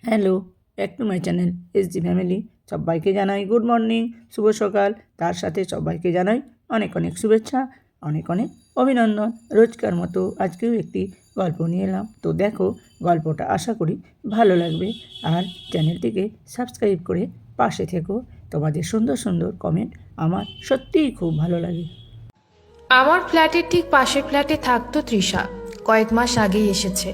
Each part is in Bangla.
Hello, back to my channel SG family. সবাইকে জানাই গুড মর্নিং, শুভ সকাল। তার সাথে সবাইকে জানাই অনেক অনেক শুভেচ্ছা, অনেক অনেক অভিনন্দন। রোজকার মতো আজকেও একটি গল্প নিয়ে এলাম। তো দেখো, গল্পটা আশা করি ভালো লাগবে। আর চ্যানেলটিকে সাবস্ক্রাইব করে পাশে থেকো। তোমাদের সুন্দর সুন্দর কমেন্ট আমার সত্যিই খুব ভালো লাগে। আমার ফ্ল্যাটের ঠিক পাশের ফ্ল্যাটে থাকতো তৃষা। কয়েক মাস আগেই এসেছে।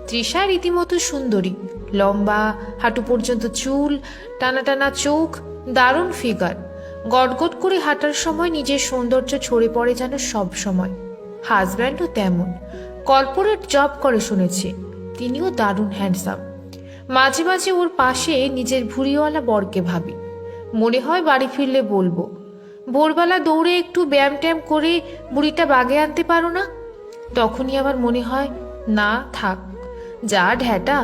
তৃষা রীতিমতো সুন্দরী, লম্বা, হাঁটু পর্যন্ত চুল, টানা টানা চোখ, দারুণ ফিগার। গটগট করে হাঁটার সময় নিজের সৌন্দর্য ছড়ে পড়ে যেন সব সময়। হাজব্যান্ডও তেমন, কর্পোরেট জব করে শুনেছি। তিনিও দারুণ হ্যান্ডসাম। মাঝে মাঝে ওর পাশে নিজের ভুঁড়িওয়ালা বরকে ভাবি। মনে হয় বাড়ি ফিরলে বলবো, ভোরবেলা দৌড়ে একটু ব্যায়াম ট্যাম করে বুড়িটা বাগে আনতে পারো না? তখনই আবার মনে হয়, না থাক, যা ঢ্যাটা,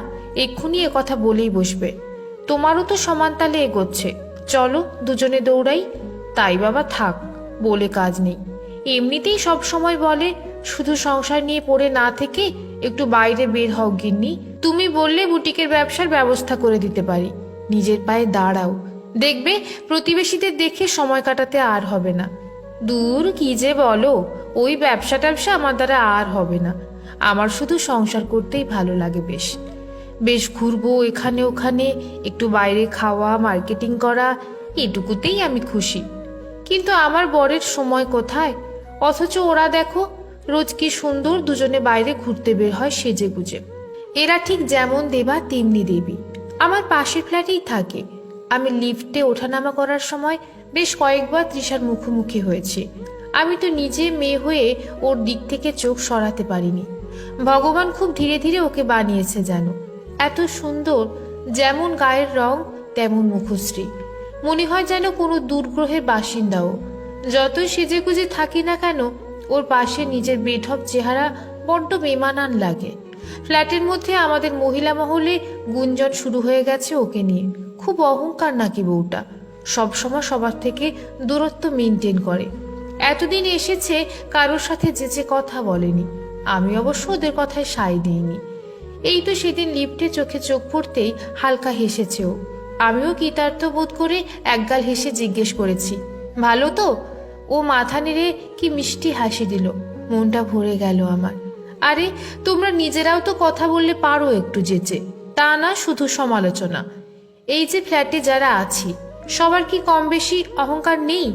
এক্ষুনি কথা বলেই বসবে। তোমারও তো সমান তালে এগোচ্ছে, চলো দুজনে দৌড়াই। তাই বাবা থাক, বলে কাজ নেই। এমনিতেই সব সময় বলে, শুধু সংসার নিয়ে পড়ে না থেকে একটু বাইরে বের হও গিন্নি। তুমি বললে বুটিকের ব্যবসার ব্যবস্থা করে দিতে পারি। নিজের পায়ে দাঁড়াও, দেখবে প্রতিবেশীদের দেখে সময় কাটাতে আর হবে না। দূর, কি যে বলো, ওই ব্যবসা ট্যাবসা আমার দ্বারা আর হবে না। আমার শুধু সংসার করতেই ভালো লাগে। বেশ বেশ ঘুরবো এখানে ওখানে, একটু বাইরে খাওয়া, মার্কেটিং করা, এটুকুতেই আমি খুশি। কিন্তু আমার বরের সময় কোথায়? অথচ ওরা দেখো, রোজ কি সুন্দর দুজনে বাইরে ঘুরতে বের হয় সেজে গুজে। এরা ঠিক যেমন দেবা তেমনি দেবী। আমার পাশের ফ্ল্যাটেই থাকে। আমি লিফটে ওঠানামা করার সময় বেশ কয়েকবার তৃষার মুখোমুখি হয়েছে। আমি তো নিজে মেয়ে হয়ে ওর দিক থেকে চোখ সরাতে পারিনি। ভগবান খুব ধীরে ধীরে ওকে বানিয়েছে যেন। এত সুন্দর, যেমন গায়ের রং তেমন মুখশ্রী। মনে হয় যেন কোনো দূরগ্রহের বাসিন্দাও। যতই সেজে গুজে থাকি না কেন, ওর পাশে নিজের বেঢপ চেহারা বড্ড বেমানান লাগে। ফ্ল্যাটের মধ্যে আমাদের মহিলা মহলে গুঞ্জন শুরু হয়ে গেছে ওকে নিয়ে। খুব অহংকার নাকি বউটা, সবসময় সবার থেকে দূরত্ব মেনটেন করে। এতদিন এসেছে, কারোর সাথে যেচে কথা বলেনি। আমি অবশ্য ওদের কথায় সায় দিইনি। এই তো সেদিন লিফটে চোখে চোখ পড়তেই হালকা হেসেছে ও। আমিও কৃতার্থ বোধ করে একগাল হেসে জিজ্ঞেস করেছি, ভালো তো? ও মাথা নেড়ে কি মিষ্টি হাসি দিল। মনটা ভরে গেল আমার। আরে, তোমরা নিজেরাও তো কথা বললে পারো একটু যেচে, তা না শুধু সমালোচনা। এই যে ফ্ল্যাটে যারা আছি, সবার কি কম বেশি অহংকার নেই?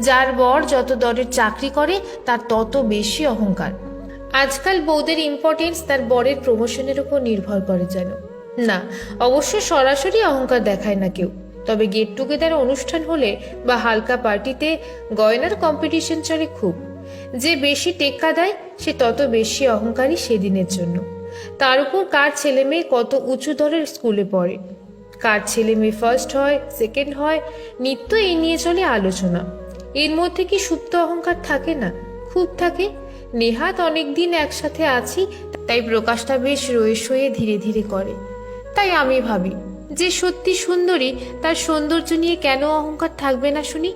যার বর যত দরের চাকরি করে তার তত বেশি অহংকার। আজকাল বউদের ইম্পর্টেন্স তার বরের প্রমোশনের উপর নির্ভর করে যেন। না, অবশ্য সরাসরি অহংকার দেখায় না কেউ। তবে গেট টুগেদার অনুষ্ঠান হলে বা হালকা পার্টিতে গয়নার কম্পিটিশন চলে খুব। যে বেশি টেক্কা দেয় সে তত বেশি অহংকারী সেদিনের জন্য। তার উপর কার ছেলে মেয়ে কত উঁচু দরের স্কুলে পড়ে, কার ছেলে মেয়ে ফার্স্ট হয়, সেকেন্ড হয়, নিত্য এই নিয়ে চলে আলোচনা। এর মধ্যে কি সুপ্ত অহংকার থাকে না? খুব থাকে। নেহাত অনেকদিন একসাথে আছি, তাই প্রকাশটা বেশ রয়ে সয়ে ধীরে ধীরে করে। তাই আমি ভাবি, যে সত্যি সুন্দরী তার সৌন্দর্য নিয়ে কেন অহংকার থাকবে না শুনি।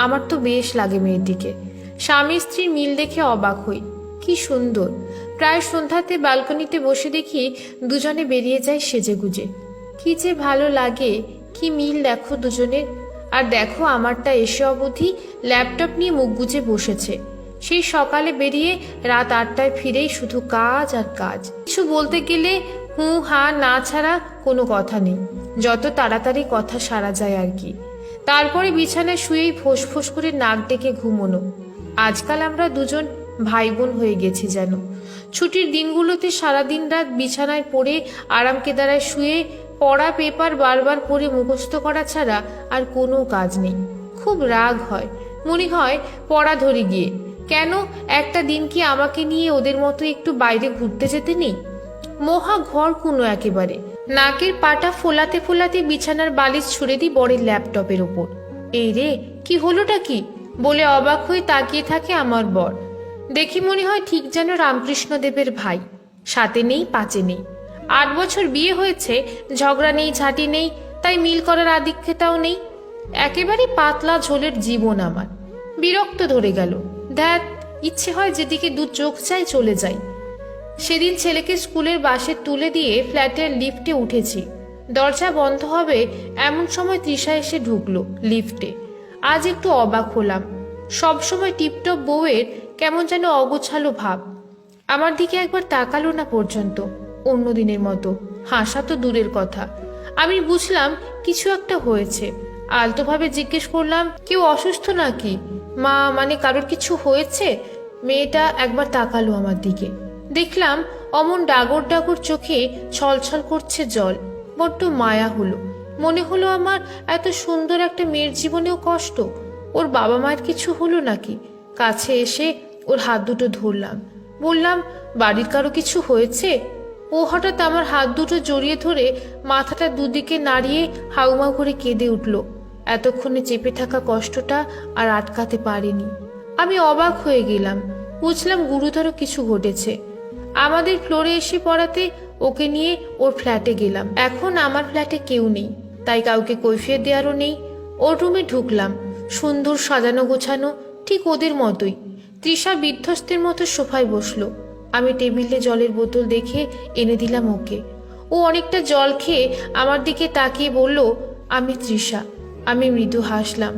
আমার তো বেশ লাগে মেয়েটিকে। স্বামী স্ত্রীর মিল দেখে অবাক হই। কি সুন্দর! প্রায় সন্ধ্যাতে ব্যালকনিতে বসে দেখি দুজনে বেরিয়ে যায় সেজে গুজে। কি যে ভালো লাগে! কি মিল দেখো দুজনের। আর দেখো আমারটা এসে অবধি ল্যাপটপ নিয়ে মুখ গুজে বসেছে। সেই সকালে বেরিয়ে রাত 8টায় ফিরেই শুধু কাজ আর কাজ। কিছু বলতে গেলে হু হা না ছাড়া কোনো কথা নেই। যত তাড়াতাড়ি কথা সারা যায় আর কি। তারপরে বিছানায় শুয়েই ফোঁস করে নাক ডেকে ঘুমোনো। আজকাল আমরা দুজন ভাই বোন হয়ে গেছি যেন। ছুটির দিনগুলোতে সারাদিন রাত বিছানায় পড়ে আরাম কেদারায় শুয়ে পড়া পেপার বারবার পড়ে মুখস্থ করা ছাড়া আর কোনো কাজ নেই। খুব রাগ হয়, মনে হয় পড়া ধরে গিয়ে। কেন একটা দিন কি আমাকে নিয়ে ওদের মতো একটু বাইরে ঘুরতে যেতে নেই? মহা ঘর কোনো একেবারে। নাকের পাটা ফোলাতে ফোলাতে বিছানার বালিশ ছুড়ে দিই বরের ল্যাপটপের ওপর। এই রে, কি হলোটা কি বলে অবাক হয়ে তাকিয়ে থাকে আমার বর। দেখি মনে হয় ঠিক যেন রামকৃষ্ণদেবের ভাই। 7-এ নেই 5-এ নেই। 8 বছর বিয়ে হয়েছে, ঝগড়া নেই ঝাঁটি নেই, তাই মিল করার আদিক্ষেতাও নেই। একেবারে পাতলা ঝোলের জীবন আমার। বিরক্ত ধরে গেল। ধ্যাত, ইচ্ছে হয় যেদিকে দু চোখ চাই চলে যাই। সেদিন ছেলেকে স্কুলের বাসে তুলে দিয়ে ফ্ল্যাটের লিফটে উঠেছি। দরজা বন্ধ হবে এমন সময় তৃষা এসে ঢুকলো লিফটে। আজ একটু অবাক হলাম। সবসময় টিপটপ বউয়ের কেমন যেন অগোছালো ভাব। আমার দিকে একবার তাকালো না পর্যন্ত। অন্য দিনের মতো হাসা তো দূরের কথা। আমি বুঝলাম কিছু একটা হয়েছে। আলতোভাবে জিজ্ঞেস করলাম, কেউ অসুস্থ নাকি? মা, মানে কারোর কিছু হয়েছে? মেয়েটা একবার তাকালো আমার দিকে। দেখলাম অমন ডাগর ডাগর চোখে ছলছল করছে জল। বড্ড মায়া হলো। মনে হলো আমার এত সুন্দর একটা মেয়ের জীবনেও কষ্ট। ওর বাবা মায়ের কিছু হলো নাকি? কাছে এসে ওর হাত দুটো ধরলাম। বললাম, বাড়ির কারো কিছু হয়েছে? ও হঠাৎ আমার হাত দুটো জড়িয়ে ধরে মাথাটা দুদিকে নাড়িয়ে হাউমাউ করে কেঁদে উঠল। এতক্ষণে চেপে থাকা কষ্টটা আর আটকাতে পারিনি। আমি অবাক হয়ে গেলাম। বুঝলাম গুরুতর কিছু ঘটেছে। আমাদের ফ্লোরে এসে পড়াতে ওকে নিয়ে ওর ফ্ল্যাটে গেলাম। এখন আমার ফ্ল্যাটে কেউ নেই, তাই কাউকে কৈফিয়ত দেওয়ারও নেই। ওর রুমে ঢুকলাম। সুন্দর সাজানো গোছানো, ঠিক ওদের মতোই। তৃষা বিধ্বস্তের মতো সোফায় বসলো। আমি টেবিলে জলের বোতল দেখে এনে দিলাম ওকে। ও অনেকটা জল খেয়ে আমার দিকে তাকিয়ে বলল, আমি তৃষা। আমি মৃদু হাসলাম।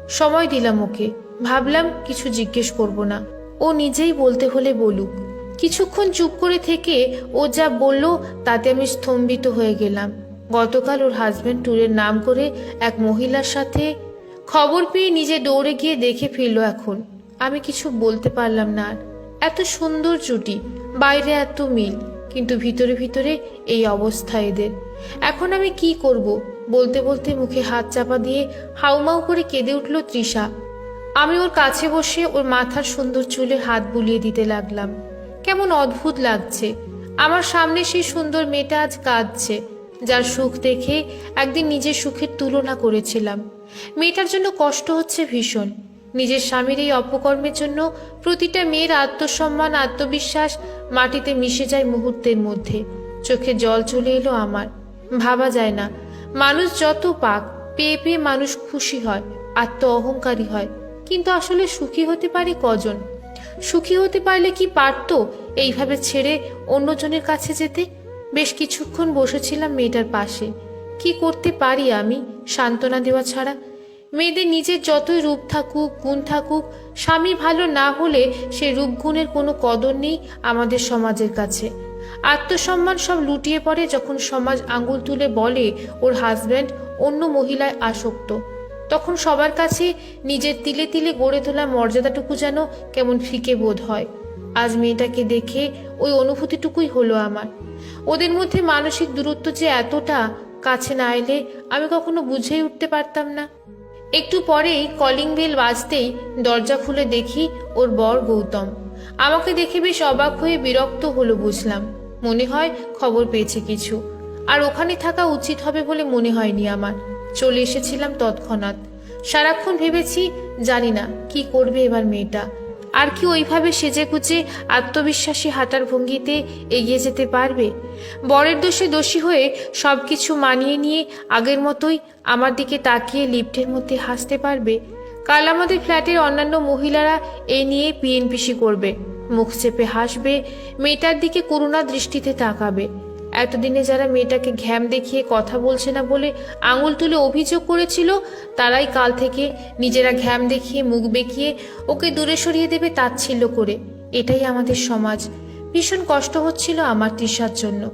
সময় দিলাম ওকে। ভাবলাম কিছু জিজ্ঞেস করব না, ও নিজেই বলতে হলে বলুক। কিছুক্ষণ চুপ করে থেকে ও যা বলল তাতে আমি স্তম্ভিত হয়ে গেলাম। গতকাল ওর হাজবেন্ড ট্যুরের নাম করে এক মহিলার সাথে খবর পেয়ে নিজে দৌড়ে গিয়ে দেখে ফেললো। এখন আমি কিছু বলতে পারলাম না আর। এত সুন্দর জুটি, বাইরে এত মিল, কিন্তু ভিতরে ভিতরে এই অবস্থা এদের। এখন আমি কি করব? বলতে বলতে মুখে হাত চাপা দিয়ে হাউমাউ করে কেঁদে উঠল তৃষা। আমি ওর কাছে বসে ওর মাথার সুন্দর চুলে হাত বুলিয়ে দিতে লাগলাম। কেমন অদ্ভুত লাগছে। আমার সামনে সেই সুন্দর মেয়েটা আজ কাঁদছে, যার সুখ দেখে একদিন নিজের সুখের তুলনা করেছিলাম। মেয়েটার জন্য কষ্ট হচ্ছে ভীষণ। নিজের স্বামীর এই অপকর্মের জন্য প্রতিটা মেয়ের আত্মসম্মান, আত্মবিশ্বাস মাটিতে মিশে যায় মুহূর্তের মধ্যে। চোখে জল চলে এলো আমার। ভাবা যায় না, মানুষ যত পাক, পেয়ে পেয়ে মানুষ খুশি হয়, আত্ম অহংকারী হয়, কিন্তু আসলে সুখী হতে পারে কজন? সুখী হতে পারলে কি পারতো এইভাবে ছেড়ে অন্যজনের কাছে যেতে? বেশ কিছুক্ষণ বসেছিলাম মেয়েটার পাশে। কি করতে পারি আমি সান্ত্বনা দেওয়া ছাড়া? মেয়েদের নিজের যতই রূপ থাকুক, গুণ থাকুক, স্বামী ভালো না হলে সে রূপ গুণের কোনো কদর নেই আমাদের সমাজের কাছে। আত্মসম্মান সব লুটিয়ে পড়ে যখন সমাজ আঙুল তুলে বলে ওর হাজব্যান্ড অন্য মহিলায় আসক্ত। তখন সবার কাছে নিজের তিলে তিলে গড়ে তোলা মর্যাদাটুকু যেন কেমন ফিকে বোধ হয়। আজ মেয়েটাকে দেখে ওই অনুভূতিটুকুই হলো আমার। ওদের মধ্যে মানসিক দূরত্ব যে এতটা, কাছে না এলে আমি কখনো বুঝেই উঠতে পারতাম না। একটু পরেই কলিং বেল বাজতেই দরজা খুলে দেখি ওর বর গৌতম। আমাকে দেখে বেশ অবাক হয়ে বিরক্ত হলো বুঝলাম। মনে হয় খবর পেয়েছে কিছু। আর ওখানে থাকা উচিত হবে বলে মনে হয়নি আমার। চলে এসেছিলাম তৎক্ষণাৎ। সারাক্ষণ ভেবেছি, জানি না কি করবে এবার মেয়েটা। আর কি ওইভাবে সেজে গুজে আত্মবিশ্বাসী হাঁটার ভঙ্গিতে এগিয়ে যেতে পারবে? বরের দোষে দোষী হয়ে সব কিছু মানিয়ে নিয়ে আগের মতোই আমার দিকে তাকিয়ে লিফটের মধ্যে হাসতে পারবে? কাল আমাদের ফ্ল্যাটের অন্যান্য মহিলারা এ নিয়ে পিএনপিসি করবে, মুখ চেপে হাসবে, মেয়েটার দিকে করুণা দৃষ্টিতে তাকাবে। এতদিনে যারা মেয়েটাকে ঘ্যাম দেখিয়ে কথা বলছে না বলে আঙুল তুলে অভিযোগ করেছিল, তারাই কাল থেকে নিজেরা ঘ্যাম দেখিয়ে মুখ বেঁকিয়ে ওকে দূরে সরিয়ে দেবে তাচ্ছিল্য করে। এটাই আমাদের সমাজ। ভীষণ কষ্ট হচ্ছিল আমার তৃষার জন্য।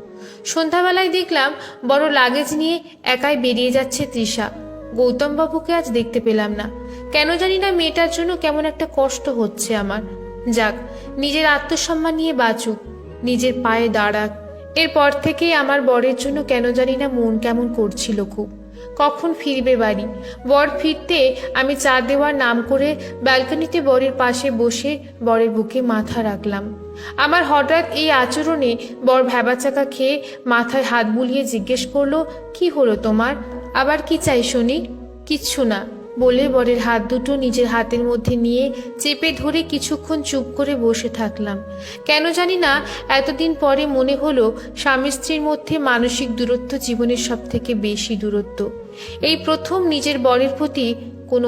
সন্ধ্যাবেলায় দেখলাম বড় লাগেজ নিয়ে একাই বেরিয়ে যাচ্ছে তৃষা। গৌতম বাবুকে আজ দেখতে পেলাম না। কেন জানি না মেয়েটার জন্য কেমন একটা কষ্ট হচ্ছে আমার। যাক, নিজের আত্মসম্মান নিয়ে বাঁচুক, নিজের পায়ে দাঁড়াক। এরপর থেকেই আমার বরের জন্য কেন জানি না মন কেমন করছিল খুব। কখন ফিরবে বাড়ি? বর ফিরতে আমি চা দেওয়ার নাম করে ব্যালকনিতে বরের পাশে বসে বরের বুকে মাথা রাখলাম। আমার হঠাৎ এই আচরণে বর ভ্যাবাচাকা খেয়ে মাথায় হাত বুলিয়ে জিজ্ঞেস করলো, কি হলো তোমার? আবার কি চাই শুনি? কিচ্ছু না বলে বরের হাত দুটো নিজের হাতের মধ্যে নিয়ে চেপে ধরে কিছুক্ষণ চুপ করে বসে থাকলাম। কেন জানি না এতদিন পরে মনে হলো স্বামী স্ত্রীর মধ্যে মানসিক দূরত্ব জীবনের সব থেকে বেশি দূরত্ব। এই প্রথম নিজের বরের প্রতি কোনো